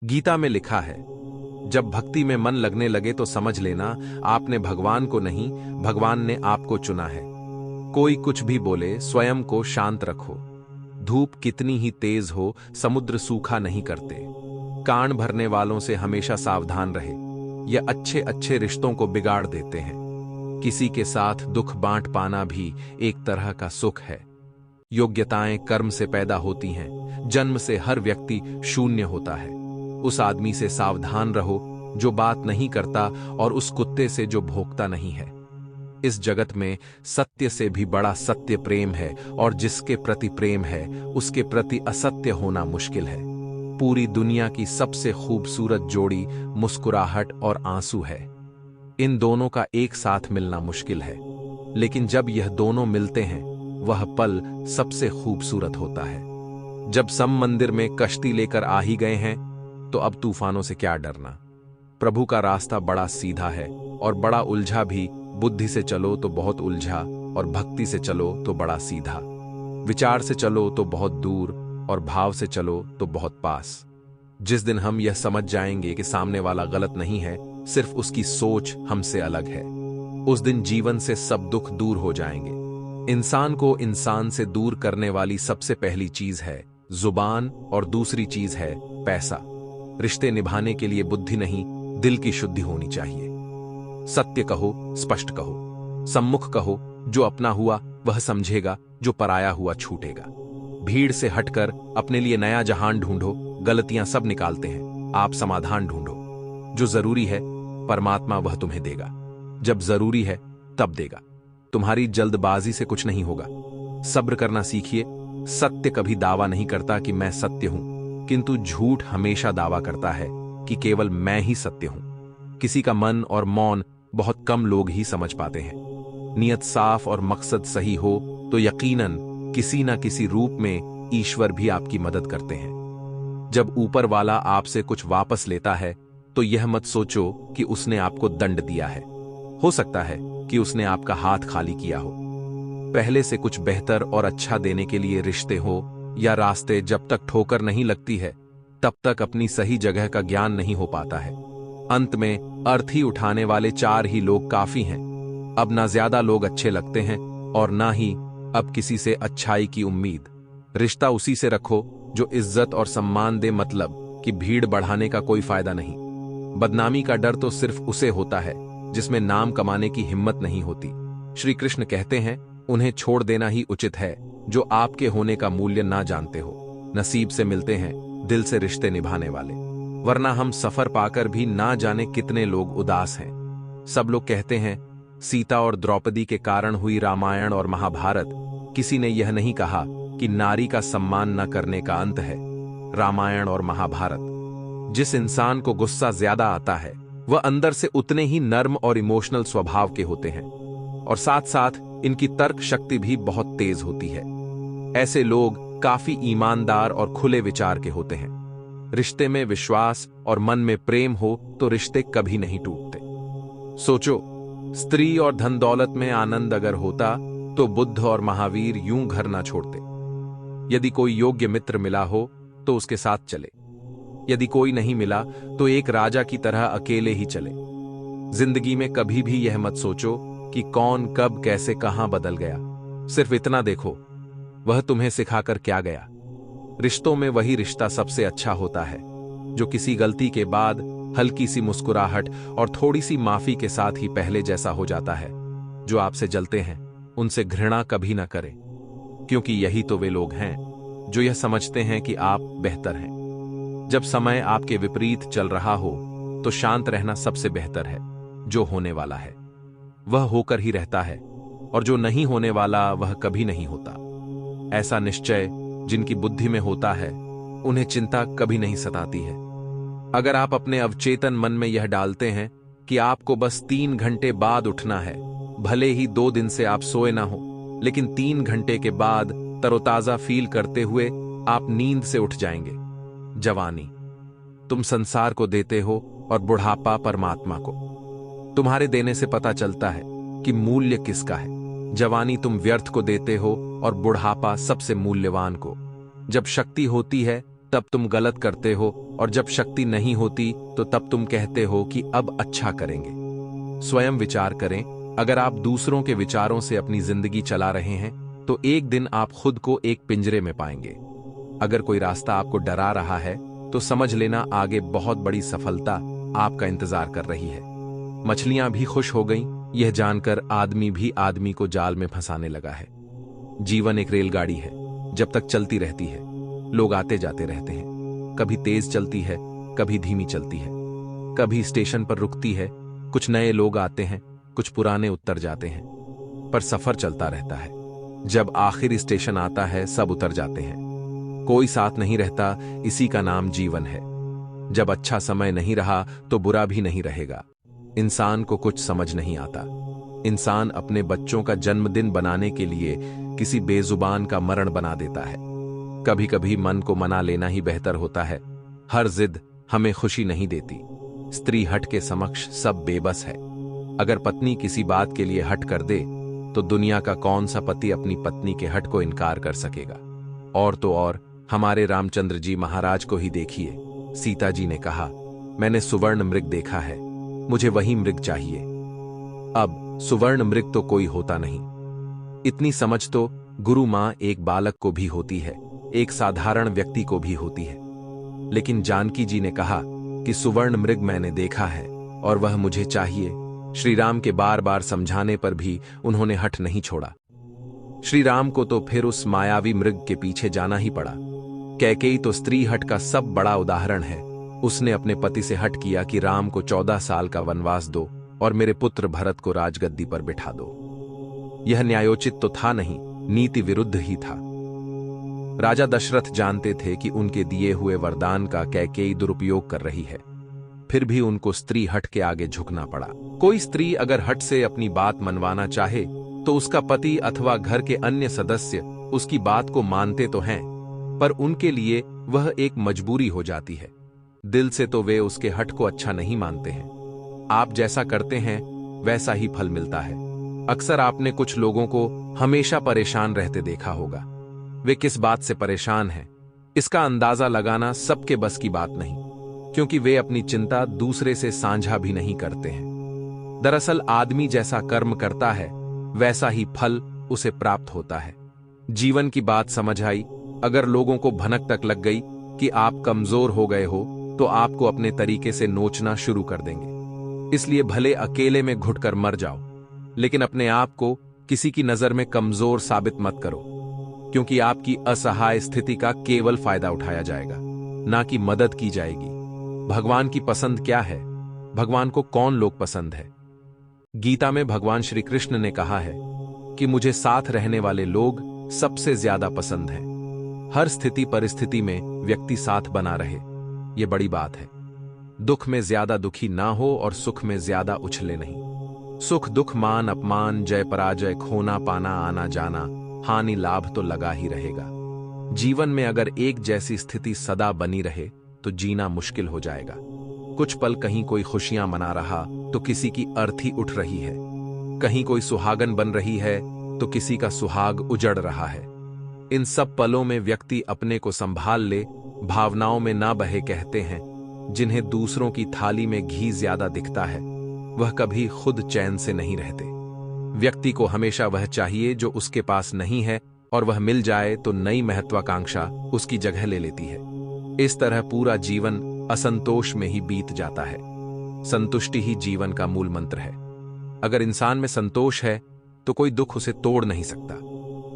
गीता में लिखा है, जब भक्ति में मन लगने लगे तो समझ लेना आपने भगवान को नहीं, भगवान ने आपको चुना है। कोई कुछ भी बोले, स्वयं को शांत रखो। धूप कितनी ही तेज हो, समुद्र सूखा नहीं करते। कान भरने वालों से हमेशा सावधान रहे, ये अच्छे अच्छे रिश्तों को बिगाड़ देते हैं। किसी के साथ दुख बांट पाना भी एक तरह का सुख है। योग्यताएं कर्म से पैदा होती हैं, जन्म से हर व्यक्ति शून्य होता है। उस आदमी से सावधान रहो जो बात नहीं करता, और उस कुत्ते से जो भौंकता नहीं है। इस जगत में सत्य से भी बड़ा सत्य प्रेम है, और जिसके प्रति प्रेम है उसके प्रति असत्य होना मुश्किल है। पूरी दुनिया की सबसे खूबसूरत जोड़ी मुस्कुराहट और आंसू है। इन दोनों का एक साथ मिलना मुश्किल है, लेकिन जब यह दोनों मिलते हैं वह पल सबसे खूबसूरत होता है। जब सम मंदिर में कश्ती लेकर आ ही गए हैं तो अब तूफानों से क्या डरना। प्रभु का रास्ता बड़ा सीधा है और बड़ा उलझा भी। बुद्धि से चलो तो बहुत उलझा, और भक्ति से चलो तो बड़ा सीधा। विचार से चलो तो बहुत दूर, और भाव से चलो तो बहुत पास। जिस दिन हम यह समझ जाएंगे कि सामने वाला गलत नहीं है, सिर्फ उसकी सोच हमसे अलग है, उस दिन जीवन से सब दुख दूर हो जाएंगे। इंसान को इंसान से दूर करने वाली सबसे पहली चीज है जुबान, और दूसरी चीज है पैसा। रिश्ते निभाने के लिए बुद्धि नहीं, दिल की शुद्धि होनी चाहिए। सत्य कहो, स्पष्ट कहो, सम्मुख कहो। जो अपना हुआ वह समझेगा, जो पराया हुआ छूटेगा। भीड़ से हटकर अपने लिए नया जहान ढूंढो। गलतियां सब निकालते हैं, आप समाधान ढूंढो। जो जरूरी है परमात्मा वह तुम्हें देगा, जब जरूरी है तब देगा। तुम्हारी जल्दबाजी से कुछ नहीं होगा। सब्र करना सीखिए। सत्य कभी दावा नहीं करता कि मैं सत्य हूं, किंतु झूठ हमेशा दावा करता है कि केवल मैं ही सत्य हूं। किसी का मन और मौन बहुत कम लोग ही समझ पाते हैं। नियत साफ और मकसद सही हो तो यकीनन किसी न किसी रूप में ईश्वर भी आपकी मदद करते हैं। जब ऊपर वाला आपसे कुछ वापस लेता है तो यह मत सोचो कि उसने आपको दंड दिया है। हो सकता है कि उसने आपका हाथ खाली किया हो। पहले से कुछ बेहतर और अच्छा देने के लिए रिश्ते हो या रास्ते जब तक ठोकर नहीं लगती है तब तक अपनी सही जगह का ज्ञान नहीं हो पाता है। अंत में अर्थी उठाने वाले 4 ही लोग काफी हैं। अब ना ज्यादा लोग अच्छे लगते हैं और ना ही अब किसी से अच्छाई की उम्मीद। रिश्ता उसी से रखो जो इज्जत और सम्मान दे, मतलब कि भीड़ बढ़ाने का कोई फायदा नहीं। बदनामी का डर तो सिर्फ उसे होता है जिसमें नाम कमाने की हिम्मत नहीं होती। श्री कृष्ण कहते हैं, उन्हें छोड़ देना ही उचित है जो आपके होने का मूल्य ना जानते हो। नसीब से मिलते हैं दिल से रिश्ते निभाने वाले, वरना हम सफर पाकर भी ना जाने कितने लोग उदास हैं। सब लोग कहते हैं सीता और द्रौपदी के कारण हुई रामायण और महाभारत। किसी ने यह नहीं कहा कि नारी का सम्मान न करने का अंत है रामायण और महाभारत। जिस इंसान को गुस्सा ज्यादा आता है वह अंदर से उतने ही नर्म और इमोशनल स्वभाव के होते हैं, और साथ साथ इनकी तर्क शक्ति भी बहुत तेज होती है। ऐसे लोग काफी ईमानदार और खुले विचार के होते हैं। रिश्ते में विश्वास और मन में प्रेम हो तो रिश्ते कभी नहीं टूटते। सोचो, स्त्री और धन दौलत में आनंद अगर होता तो बुद्ध और महावीर यूं घर ना छोड़ते। यदि कोई योग्य मित्र मिला हो तो उसके साथ चले, यदि कोई नहीं मिला तो एक राजा की तरह अकेले ही चले। जिंदगी में कभी भी यह मत सोचो कि कौन कब कैसे कहां बदल गया। सिर्फ इतना देखो, वह तुम्हें सिखाकर क्या गया। रिश्तों में वही रिश्ता सबसे अच्छा होता है जो किसी गलती के बाद हल्की सी मुस्कुराहट और थोड़ी सी माफी के साथ ही पहले जैसा हो जाता है। जो आपसे जलते हैं उनसे घृणा कभी ना करें, क्योंकि यही तो वे लोग हैं जो यह समझते हैं कि आप बेहतर हैं। जब समय आपके विपरीत चल रहा हो तो शांत रहना सबसे बेहतर है। जो होने वाला है वह होकर ही रहता है, और जो नहीं होने वाला वह कभी नहीं होता। ऐसा निश्चय जिनकी बुद्धि में होता है उन्हें चिंता कभी नहीं सताती है। अगर आप अपने अवचेतन मन में यह डालते हैं कि आपको बस 3 घंटे बाद उठना है, भले ही 2 दिन से आप सोए ना हो, लेकिन 3 घंटे के बाद तरोताजा फील करते हुए आप नींद से उठ जाएंगे। जवानी तुम संसार को देते हो और बुढ़ापा परमात्मा को। तुम्हारे देने से पता चलता है कि मूल्य किसका है। जवानी तुम व्यर्थ को देते हो और बुढ़ापा सबसे मूल्यवान को। जब शक्ति होती है तब तुम गलत करते हो और जब शक्ति नहीं होती तो तब तुम कहते हो कि अब अच्छा करेंगे। स्वयं विचार करें, अगर आप दूसरों के विचारों से अपनी जिंदगी चला रहे हैं तो एक दिन आप खुद को एक पिंजरे में पाएंगे। अगर कोई रास्ता आपको डरा रहा है तो समझ लेना आगे बहुत बड़ी सफलता आपका इंतजार कर रही है। मछलियां भी खुश हो गईं, यह जानकर आदमी भी आदमी को जाल में फंसाने लगा है। जीवन एक रेलगाड़ी है, जब तक चलती रहती है लोग आते जाते रहते हैं। कभी तेज चलती है, कभी धीमी चलती है, कभी स्टेशन पर रुकती है। कुछ नए लोग आते हैं, कुछ पुराने उतर जाते हैं, पर सफर चलता रहता है। जब आखिरी स्टेशन आता है सब उतर जाते हैं। कोई साथ नहीं रहता, इसी का नाम जीवन है। जब अच्छा समय नहीं रहा तो बुरा भी नहीं रहेगा। इंसान को कुछ समझ नहीं आता। इंसान अपने बच्चों का जन्मदिन बनाने के लिए किसी बेजुबान का मरण बना देता है। कभी कभी मन को मना लेना ही बेहतर होता है। हर जिद हमें खुशी नहीं देती। स्त्री हट के समक्ष सब बेबस है। अगर पत्नी किसी बात के लिए हट कर दे तो दुनिया का कौन सा पति अपनी पत्नी के हट को इनकार कर सकेगा। और तो और हमारे रामचंद्र जी महाराज को ही देखिए। सीता जी ने कहा, मैंने सुवर्ण मृग देखा है, मुझे वही मृग चाहिए। अब सुवर्ण मृग तो कोई होता नहीं। इतनी समझ तो गुरु मां एक बालक को भी होती है, एक साधारण व्यक्ति को भी होती है। लेकिन जानकी जी ने कहा कि सुवर्ण मृग मैंने देखा है और वह मुझे चाहिए। श्री राम के बार बार समझाने पर भी उन्होंने हठ नहीं छोड़ा। श्री राम को तो फिर उस मायावी मृग के पीछे जाना ही पड़ा। कैकेयी तो स्त्री हट का सब बड़ा उदाहरण है। उसने अपने पति से हट किया कि राम को 14 साल का वनवास दो और मेरे पुत्र भरत को राजगद्दी पर बिठा दो। यह न्यायोचित तो था नहीं, नीति विरुद्ध ही था। राजा दशरथ जानते थे कि उनके दिए हुए वरदान का कैकेयी दुरुपयोग कर रही है, फिर भी उनको स्त्री हट के आगे झुकना पड़ा। कोई स्त्री अगर हट से अपनी बात मनवाना चाहे तो उसका पति अथवा घर के अन्य सदस्य उसकी बात को मानते तो हैं, पर उनके लिए वह एक मजबूरी हो जाती है। दिल से तो वे उसके हट को अच्छा नहीं मानते हैं। आप जैसा करते हैं वैसा ही फल मिलता है। अक्सर आपने कुछ लोगों को हमेशा परेशान रहते देखा होगा। वे किस बात से परेशान हैं, इसका अंदाजा लगाना सबके बस की बात नहीं, क्योंकि वे अपनी चिंता दूसरे से साझा भी नहीं करते हैं। दरअसल आदमी जैसा कर्म करता है वैसा ही फल उसे प्राप्त होता है। जीवन की बात समझ आई। अगर लोगों को भनक तक लग गई कि आप कमजोर हो गए हो तो आपको अपने तरीके से नोचना शुरू कर देंगे। इसलिए भले अकेले में घुटकर मर जाओ, लेकिन अपने आप को किसी की नजर में कमजोर साबित मत करो, क्योंकि आपकी असहाय स्थिति का केवल फायदा उठाया जाएगा, ना कि मदद की जाएगी। भगवान की पसंद क्या है? भगवान को कौन लोग पसंद है? गीता में भगवान श्री कृष्ण ने कहा है कि मुझे साथ रहने वाले लोग सबसे ज्यादा पसंद हैं। हर स्थिति परिस्थिति में व्यक्ति साथ बना रहे, यह बड़ी बात है। दुख में ज्यादा दुखी ना हो और सुख में ज्यादा उछले नहीं। सुख दुख मान अपमान जय पराजय खोना पाना आना जाना हानि लाभ तो लगा ही रहेगा। जीवन में अगर एक जैसी स्थिति सदा बनी रहे तो जीना मुश्किल हो जाएगा। कुछ पल कहीं कोई खुशियां मना रहा तो किसी की अर्थी उठ रही है, कहीं कोई सुहागन बन रही है तो किसी का सुहाग उजड़ रहा है। इन सब पलों में व्यक्ति अपने को संभाल ले, भावनाओं में ना बहे। कहते हैं जिन्हें दूसरों की थाली में घी ज्यादा दिखता है वह कभी खुद चैन से नहीं रहते। व्यक्ति को हमेशा वह चाहिए जो उसके पास नहीं है, और वह मिल जाए तो नई महत्वाकांक्षा उसकी जगह ले लेती है। इस तरह पूरा जीवन असंतोष में ही बीत जाता है। संतुष्टि ही जीवन का मूल मंत्र है। अगर इंसान में संतोष है तो कोई दुख उसे तोड़ नहीं सकता।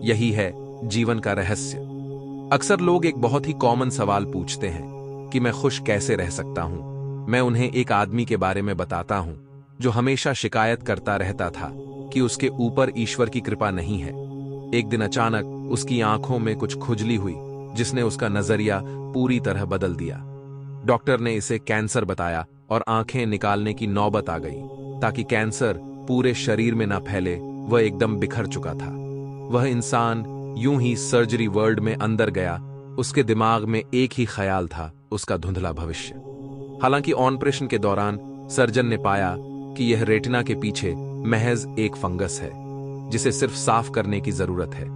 यही है जीवन का रहस्य। अक्सर लोग एक बहुत ही कॉमन सवाल पूछते हैं कि मैं खुश कैसे रह सकता हूं। मैं उन्हें एक आदमी के बारे में बताता हूं जो हमेशा शिकायत करता रहता था कि उसके ऊपर ईश्वर की कृपा नहीं है। एक दिन अचानक उसकी आंखों में कुछ खुजली हुई जिसने उसका नजरिया पूरी तरह बदल दिया। डॉक्टर ने इसे कैंसर बताया और आंखें निकालने की नौबत आ गई ताकि कैंसर पूरे शरीर में न फैले। वह एकदम बिखर चुका था। वह इंसान यूं ही सर्जरी वर्ल्ड में अंदर गया। उसके दिमाग में एक ही ख्याल था, उसका धुंधला भविष्य। हालांकि ऑपरेशन के दौरान सर्जन ने पाया कि यह रेटिना के पीछे महज एक फंगस है जिसे सिर्फ साफ करने की जरूरत है।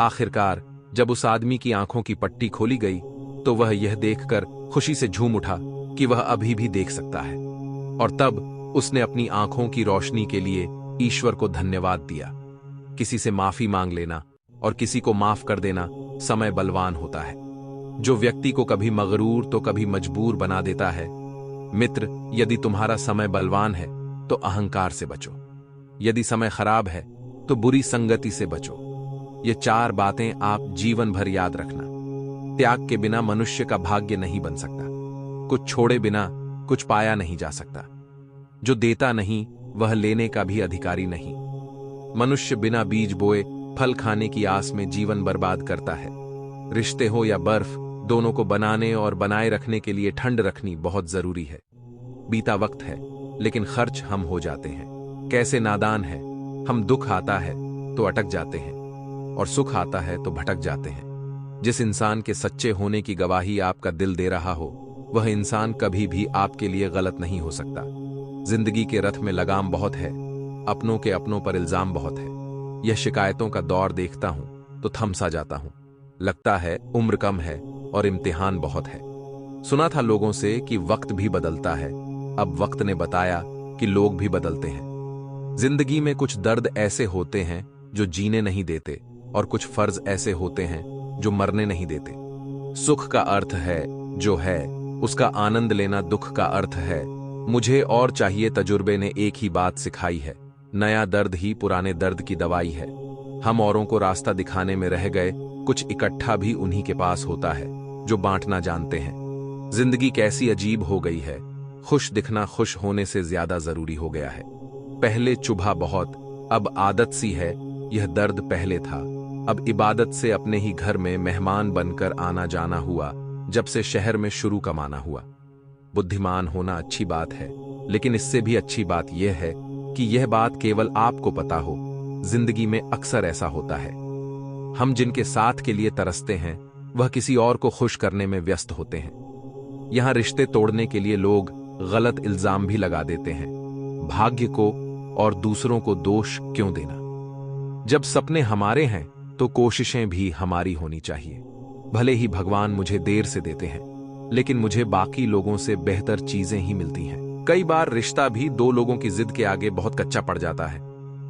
आखिरकार जब उस आदमी की आंखों की पट्टी खोली गई तो वह यह देखकर खुशी से झूम उठा कि वह अभी भी देख सकता है। और तब उसने अपनी आंखों की रोशनी के लिए ईश्वर को धन्यवाद दिया। किसी से माफी मांग लेना और किसी को माफ कर देना समय बलवान होता है, जो व्यक्ति को कभी मगरूर तो कभी मजबूर बना देता है। मित्र, यदि तुम्हारा समय बलवान है तो अहंकार से बचो, यदि समय खराब है तो बुरी संगति से बचो। ये 4 बातें आप जीवन भर याद रखना। त्याग के बिना मनुष्य का भाग्य नहीं बन सकता। कुछ छोड़े बिना कुछ पाया नहीं जा सकता। जो देता नहीं वह लेने का भी अधिकारी नहीं। मनुष्य बिना बीज बोए फल खाने की आस में जीवन बर्बाद करता है। रिश्ते हो या बर्फ, दोनों को बनाने और बनाए रखने के लिए ठंड रखनी बहुत जरूरी है। बीता वक्त है लेकिन खर्च हम हो जाते हैं। कैसे नादान है, हम दुख आता है तो अटक जाते हैं और सुख आता है तो भटक जाते हैं। जिस इंसान के सच्चे होने की गवाही आपका दिल दे रहा हो, वह इंसान कभी भी आपके लिए गलत नहीं हो सकता। जिंदगी के रथ में लगाम बहुत है, अपनों के अपनों पर इल्जाम बहुत है। यह शिकायतों का दौर देखता हूं तो थम सा जाता हूं। लगता है उम्र कम है और इम्तिहान बहुत है। सुना था लोगों से कि वक्त भी बदलता है, अब वक्त ने बताया कि लोग भी बदलते हैं। जिंदगी में कुछ दर्द ऐसे होते हैं जो जीने नहीं देते और कुछ फर्ज ऐसे होते हैं जो मरने नहीं देते। सुख का अर्थ है जो है, उसका आनंद लेना दुख का अर्थ है। मुझे और चाहिए तजुर्बे ने एक ही बात सिखाई है, नया दर्द ही पुराने दर्द की दवाई है। हम औरों को रास्ता दिखाने में रह गए, कुछ इकट्ठा भी उन्हीं के पास होता है जो बांटना जानते हैं। जिंदगी कैसी अजीब हो गई है, खुश दिखना खुश होने से ज्यादा जरूरी हो गया है। पहले चुभा बहुत, अब आदत सी है। यह दर्द पहले था, अब इबादत से अपने ही घर में मेहमान बनकर आना जाना हुआ, जब से शहर में शुरू कमाना हुआ। बुद्धिमान होना अच्छी बात है, लेकिन इससे भी अच्छी बात यह है कि यह बात केवल आपको पता हो। जिंदगी में अक्सर ऐसा होता है, हम जिनके साथ के लिए तरसते हैं वह किसी और को खुश करने में व्यस्त होते हैं। यहां रिश्ते तोड़ने के लिए लोग गलत इल्जाम भी लगा देते हैं। भाग्य को और दूसरों को दोष क्यों देना? जब सपने हमारे हैं तो कोशिशें भी हमारी होनी चाहिए। भले ही भगवान मुझे देर से देते हैं, लेकिन मुझे बाकी लोगों से बेहतर चीजें ही मिलती हैं। कई बार रिश्ता भी 2 लोगों की जिद के आगे बहुत कच्चा पड़ जाता है।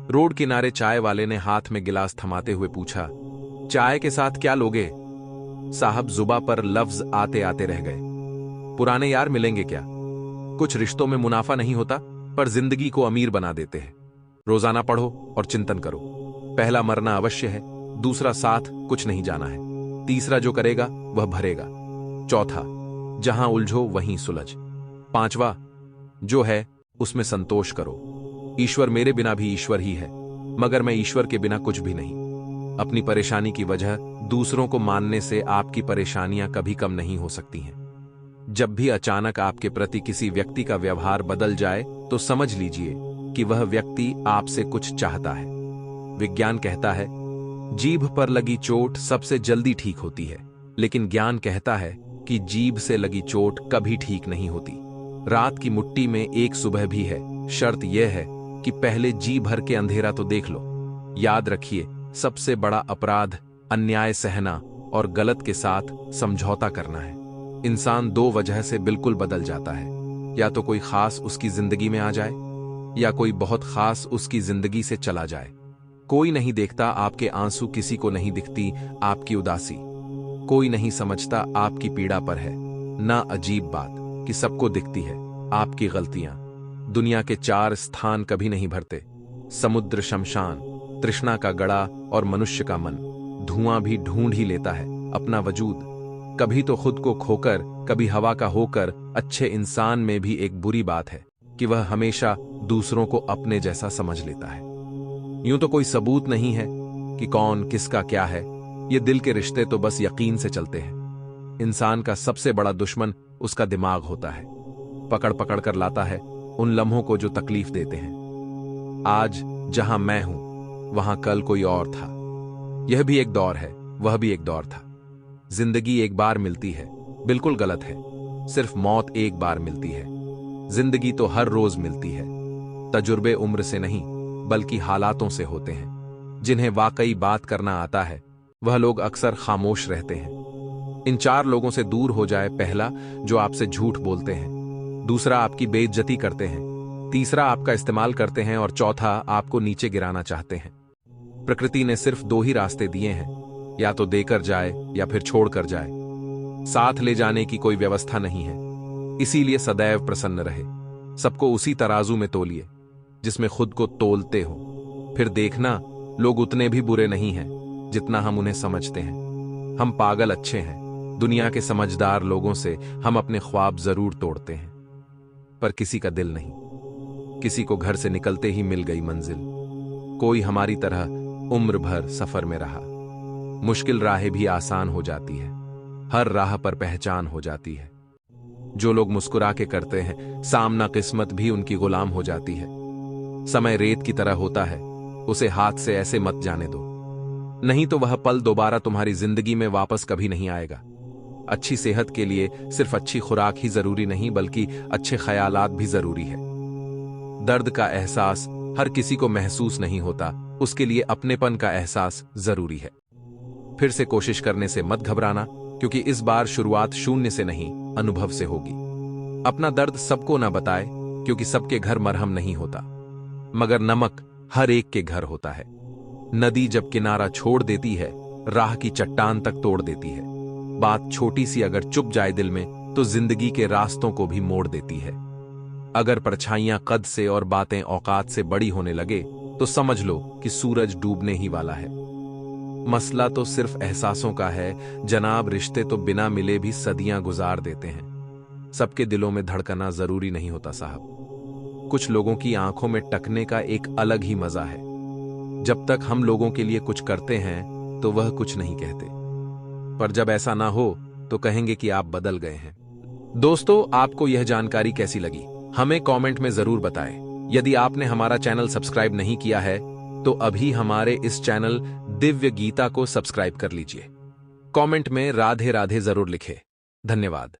रोड किनारे चाय वाले ने हाथ में गिलास थमाते हुए पूछा, चाय के साथ क्या लोगे? साहब जुबा पर लफ्ज आते आते रह गए। पुराने यार मिलेंगे क्या? कुछ रिश्तों में मुनाफा नहीं होता, पर जिंदगी को अमीर बना देते हैं। रोजाना पढ़ो और चिंतन करो। पहला मरना अवश्य है, दूसरा साथ कुछ नहीं जाना है, तीसरा जो करेगा वह भरेगा, चौथा जहां उलझो वहीं सुलझ, पांचवा जो है उसमें संतोष करो। ईश्वर मेरे बिना भी ईश्वर ही है, मगर मैं ईश्वर के बिना कुछ भी नहीं। अपनी परेशानी की वजह दूसरों को मानने से आपकी परेशानियां कभी कम नहीं हो सकती हैं। जब भी अचानक आपके प्रति किसी व्यक्ति का व्यवहार बदल जाए तो समझ लीजिए कि वह व्यक्ति आपसे कुछ चाहता है। विज्ञान कहता है जीभ पर लगी चोट सबसे जल्दी ठीक होती है, लेकिन ज्ञान कहता है कि जीभ से लगी चोट कभी ठीक नहीं होती। रात की मुट्ठी में एक सुबह भी है, शर्त यह है कि पहले जी भर के अंधेरा तो देख लो। याद रखिए, सबसे बड़ा अपराध अन्याय सहना और गलत के साथ समझौता करना है। इंसान 2 वजह से बिल्कुल बदल जाता है, या तो कोई खास उसकी जिंदगी में आ जाए या कोई बहुत खास उसकी जिंदगी से चला जाए। कोई नहीं देखता आपके आंसू, किसी को नहीं दिखती आपकी उदासी, कोई नहीं समझता आपकी पीड़ा पर है। ना अजीब बात कि सबको दिखती है आपकी गलतियां। दुनिया के 4 स्थान कभी नहीं भरते, समुद्र, शमशान, तृष्णा का गड़ा और मनुष्य का मन। धुआं भी ढूंढ ही लेता है अपना वजूद, कभी तो खुद को खोकर, कभी हवा का होकर। अच्छे इंसान में भी एक बुरी बात है कि वह हमेशा दूसरों को अपने जैसा समझ लेता है। यूं तो कोई सबूत नहीं है कि कौन किसका क्या है, ये दिल के रिश्ते तो बस यकीन से चलते हैं। इंसान का सबसे बड़ा दुश्मन उसका दिमाग होता है, पकड़ पकड़ कर लाता है उन लम्हों को जो तकलीफ देते हैं। आज जहां मैं हूं वहां कल कोई और था। यह भी एक दौर है, वह भी एक दौर था। जिंदगी एक बार मिलती है, बिल्कुल गलत है। सिर्फ मौत एक बार मिलती है, जिंदगी तो हर रोज मिलती है। तजुर्बे उम्र से नहीं बल्कि हालातों से होते हैं। जिन्हें वाकई बात करना आता है वह लोग अक्सर खामोश रहते हैं। इन 4 लोगों से दूर हो जाए। पहला, जो आपसे झूठ बोलते हैं। दूसरा, आपकी बेइज्जती करते हैं। तीसरा, आपका इस्तेमाल करते हैं। और चौथा, आपको नीचे गिराना चाहते हैं। प्रकृति ने सिर्फ 2 ही रास्ते दिए हैं, या तो देकर जाए या फिर छोड़कर जाए। साथ ले जाने की कोई व्यवस्था नहीं है। इसीलिए सदैव प्रसन्न रहे। सबको उसी तराजू में तोलिए जिसमें खुद को तोलते हो। फिर देखना, लोग उतने भी बुरे नहीं हैं जितना हम उन्हें समझते हैं। हम पागल अच्छे हैं। दुनिया के समझदार लोगों से हम अपने ख्वाब जरूर तोड़ते हैं, पर किसी का दिल नहीं। किसी को घर से निकलते ही मिल गई मंजिल। कोई हमारी तरह उम्र भर सफर में रहा। मुश्किल राहें भी आसान हो जाती है। हर राह पर पहचान हो जाती है। जो लोग मुस्कुरा के करते हैं, सामना किस्मत भी उनकी गुलाम हो जाती है। समय रेत की तरह होता है, उसे हाथ से ऐसे मत जाने दो, नहीं तो वह पल दोबारा तुम्हारी जिंदगी में वापस कभी नहीं आएगा। अच्छी सेहत के लिए सिर्फ अच्छी खुराक ही जरूरी नहीं, बल्कि अच्छे ख्यालात भी जरूरी है। दर्द का एहसास हर किसी को महसूस नहीं होता, उसके लिए अपनेपन का एहसास जरूरी है। फिर से कोशिश करने से मत घबराना, क्योंकि इस बार शुरुआत शून्य से नहीं, अनुभव से होगी। अपना दर्द सबको ना बताए, क्योंकि सबके घर मरहम नहीं होता, मगर नमक हर एक के घर होता है। नदी जब किनारा छोड़ देती है, राह की चट्टान तक तोड़ देती है। बात छोटी सी अगर चुप जाए दिल में, तो जिंदगी के रास्तों को भी मोड़ देती है। अगर परछाइयां कद से और बातें औकात से बड़ी होने लगे, तो समझ लो कि सूरज डूबने ही वाला है। मसला तो सिर्फ एहसासों का है जनाब। रिश्ते तो बिना मिले भी सदियां गुजार देते हैं। सबके दिलों में धड़कना जरूरी नहीं होता साहब। कुछ लोगों की आंखों में टकने का एक अलग ही मजा है। जब तक हम लोगों के लिए कुछ करते हैं, तो वह कुछ नहीं कहते, पर जब ऐसा ना हो तो कहेंगे कि आप बदल गए हैं। दोस्तों, आपको यह जानकारी कैसी लगी, हमें कमेंट में जरूर बताएं। यदि आपने हमारा चैनल सब्सक्राइब नहीं किया है, तो अभी हमारे इस चैनल दिव्य गीता को सब्सक्राइब कर लीजिए। कमेंट में राधे राधे जरूर लिखें। धन्यवाद।